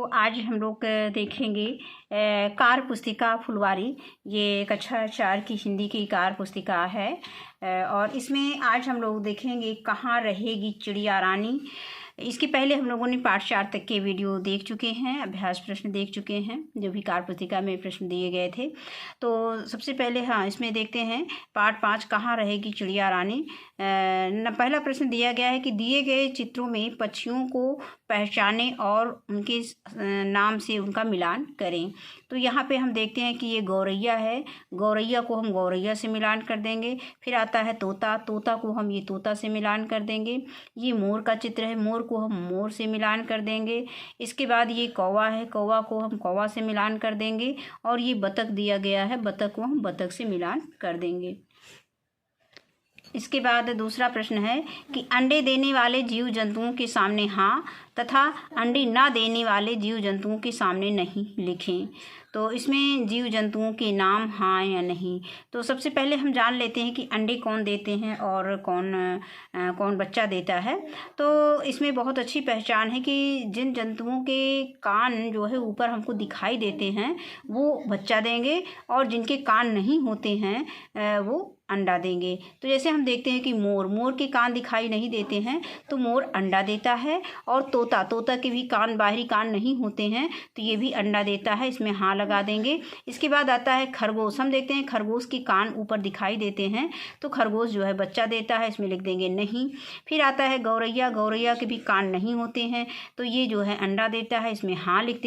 तो आज हम लोग देखेंगे कार पुस्तिका फुलवारी। ये कक्षा 4 की हिंदी की कार पुस्तिका है और इसमें आज हम लोग देखेंगे कहाँ रहेगी चिड़िया रानी। इसके पहले हम लोगों ने पाठ 4 तक के वीडियो देख चुके हैं, अभ्यास प्रश्न देख चुके हैं जो भी कार पुस्तिका में प्रश्न दिए गए थे। तो सबसे पहले इसमें देखते हैं पाठ 5 कहाँ रहेगी चिड़िया रानी। पहला प्रश्न दिया गया है कि दिए गए चित्रों में पक्षियों को पहचानें और उनके नाम से उनका मिलान करें। तो यहाँ पे हम देखते हैं कि ये गौरैया है, गौरैया को हम गौरैया से मिलान कर देंगे। फिर आता है तोता, तोता को हम ये तोता से मिलान कर देंगे। ये मोर का चित्र है, मोर को हम मोर से मिलान कर देंगे। इसके बाद ये कौवा है, कौवा को हम कौवा से मिलान कर देंगे। और ये बतख दिया गया है, बतख को हम बतख से मिलान कर देंगे। इसके बाद दूसरा प्रश्न है कि अंडे देने वाले जीव जंतुओं के सामने हाँ तथा अंडे ना देने वाले जीव जंतुओं के सामने नहीं लिखें। तो इसमें जीव जंतुओं के नाम हाँ या नहीं। तो सबसे पहले हम जान लेते हैं कि अंडे कौन देते हैं और कौन बच्चा देता है। तो इसमें बहुत अच्छी पहचान है कि जिन जंतुओं के कान जो है ऊपर हमको दिखाई देते हैं वो बच्चा देंगे और जिनके कान नहीं होते हैं वो अंडा देंगे। तो जैसे हम देखते हैं कि मोर के कान दिखाई नहीं देते हैं तो मोर अंडा देता है। और तोता के भी बाहरी कान नहीं होते हैं तो ये भी अंडा देता है, इसमें हाँ लगा देंगे। इसके बाद आता है खरगोश। हम देखते हैं खरगोश के कान ऊपर दिखाई देते हैं तो खरगोश जो है बच्चा देता है, इसमें लिख देंगे नहीं। फिर आता है गौरैया, गौरैया के भी कान नहीं होते हैं तो ये जो है अंडा देता है, इसमें हाँ लिख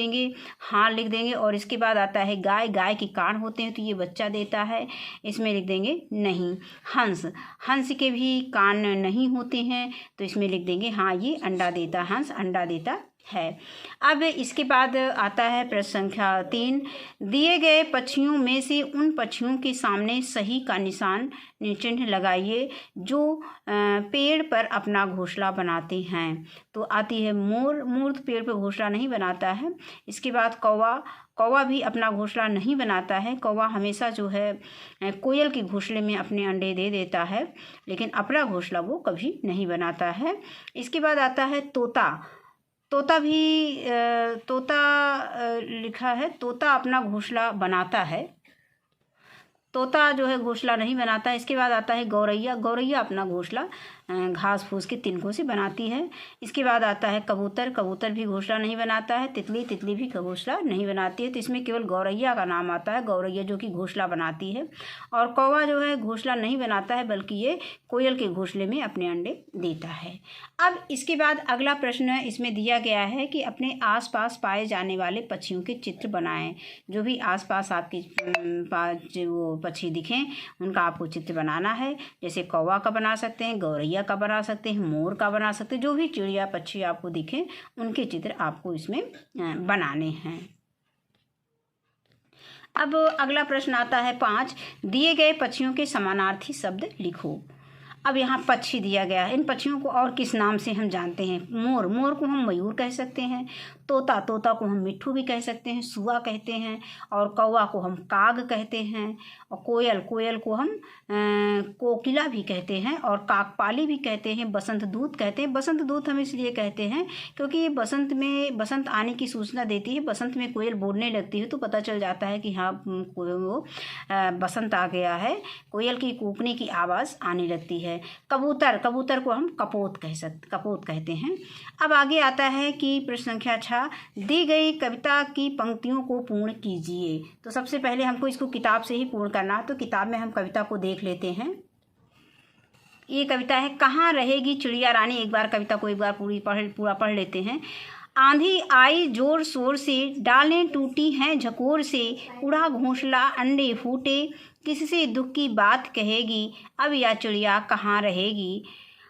देंगे, और इसके बाद आता है गाय, गाय के कान होते हैं तो ये बच्चा देता है, इसमें लिख देंगे नहीं। हंस के भी कान नहीं होते हैं तो इसमें लिख देंगे हाँ ये अंडा देता, हंस अंडा देता है। अब इसके बाद आता है प्रश्न संख्या 3। दिए गए पक्षियों में से उन पक्षियों के सामने सही का निशान चिन्ह लगाइए जो पेड़ पर अपना घोंसला बनाते हैं। तो आती है मोर तो पेड़ पर घोंसला नहीं बनाता है। इसके बाद कौवा भी अपना घोंसला नहीं बनाता है। कौवा हमेशा जो है कोयल के घोंसले में अपने अंडे दे देता है लेकिन अपना घोंसला वो कभी नहीं बनाता है। इसके बाद आता है तोता लिखा है, तोता अपना घोंसला बनाता है, तोता जो है घोंसला नहीं बनाता है। इसके बाद आता है गौरैया, गौरैया अपना घोंसला घास फूस के तिनकों से बनाती है। इसके बाद आता है कबूतर, कबूतर भी घोंसला नहीं बनाता है। तितली भी घोंसला नहीं बनाती है। तो इसमें केवल गौरैया का नाम आता है, गौरैया जो कि घोंसला बनाती है। और कौवा जो है घोंसला नहीं बनाता है बल्कि ये कोयल के घोंसले में अपने अंडे देता है। अब इसके बाद अगला प्रश्न इसमें दिया गया है कि अपने आसपास पाए जाने वाले पक्षियों के चित्र बनाएं। जो भी आसपास आपके पास जो पक्षी दिखें उनका आपको चित्र बनाना है। जैसे कौवा का बना सकते हैं, गौरैया का बना सकते हैं, मोर का बना सकते हैं। जो भी चिड़िया पक्षी आपको दिखें उनके चित्र आपको इसमें बनाने हैं। अब अगला प्रश्न आता है 5। दिए गए पक्षियों के समानार्थी शब्द लिखो। अब यहाँ पक्षी दिया गया है, इन पक्षियों को और किस नाम से हम जानते हैं। मोर को हम मयूर कह सकते हैं, तोता को हम मिट्ठू भी कह सकते हैं, सुआ कहते हैं, और कौवा को हम काग कहते हैं, और कोयल को हम कोकिला भी कहते हैं, और काकपाली भी कहते हैं, बसंत दूत कहते हैं। बसंत दूत हम इसलिए कहते हैं क्योंकि ये बसंत आने की सूचना देती है। बसंत में कोयल बोलने लगती है तो पता चल जाता है कि हाँ वो बसंत आ गया है, कोयल की कूकने की आवाज़ आने लगती है। कबूतर को हम कपोत कहते हैं। अब आगे आता है कि प्रश्न संख्या 6। दी गई कविता की पंक्तियों को पूर्ण कीजिए। तो सबसे पहले हमको इसको किताब से ही पूर्ण करना है। तो किताब में हम कविता को देख लेते हैं। ये कविता है कहाँ रहेगी चिड़िया रानी। एक बार कविता को पूरा पढ़ लेते हैं। आंधी आई जोर शोर से, डालें टूटी हैं झकोर से, उड़ा घोंसला अंडे फूटे, किससे दुख की बात कहेगी, अब यह चिड़िया कहाँ रहेगी।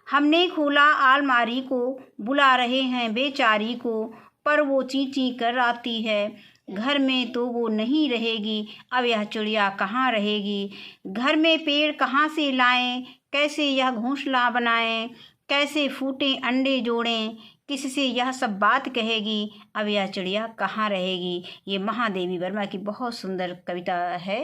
हमने खोला अलमारी को, बुला रहे हैं बेचारी को, पर वो ची ची कर आती है, घर में तो वो नहीं रहेगी, अब यह चिड़िया कहाँ रहेगी। घर में पेड़ कहाँ से लाएं, कैसे यह घोंसला बनाएं, कैसे फूटे अंडे जोड़ें, किससे यह सब बात कहेगी, अब यह चिड़िया कहाँ रहेगी। ये महादेवी वर्मा की बहुत सुंदर कविता है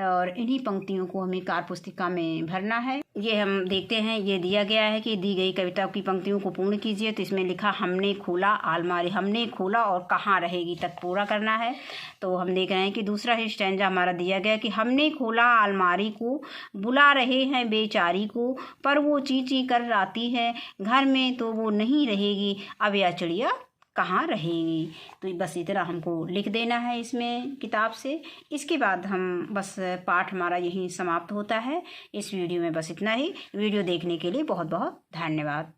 और इन्हीं पंक्तियों को हमें कार पुस्तिका में भरना है। ये हम देखते हैं, ये दिया गया है कि दी गई कविता की पंक्तियों को पूर्ण कीजिए। तो इसमें लिखा हमने खोला अलमारी, हमने खोला और कहाँ रहेगी तक पूरा करना है। तो हम देख रहे हैं कि दूसरा ही स्टैंजा हमारा दिया गया कि हमने खोला अलमारी को, बुला रहे हैं बेचारी को, पर वो ची ची कर आती है घर में तो वो नहीं रहेगी, अब यह चिड़िया कहाँ रहेगी। तो बस इतना हमको लिख देना है इसमें किताब से। इसके बाद हम बस पाठ हमारा यहीं समाप्त होता है। इस वीडियो में बस इतना ही। वीडियो देखने के लिए बहुत बहुत धन्यवाद।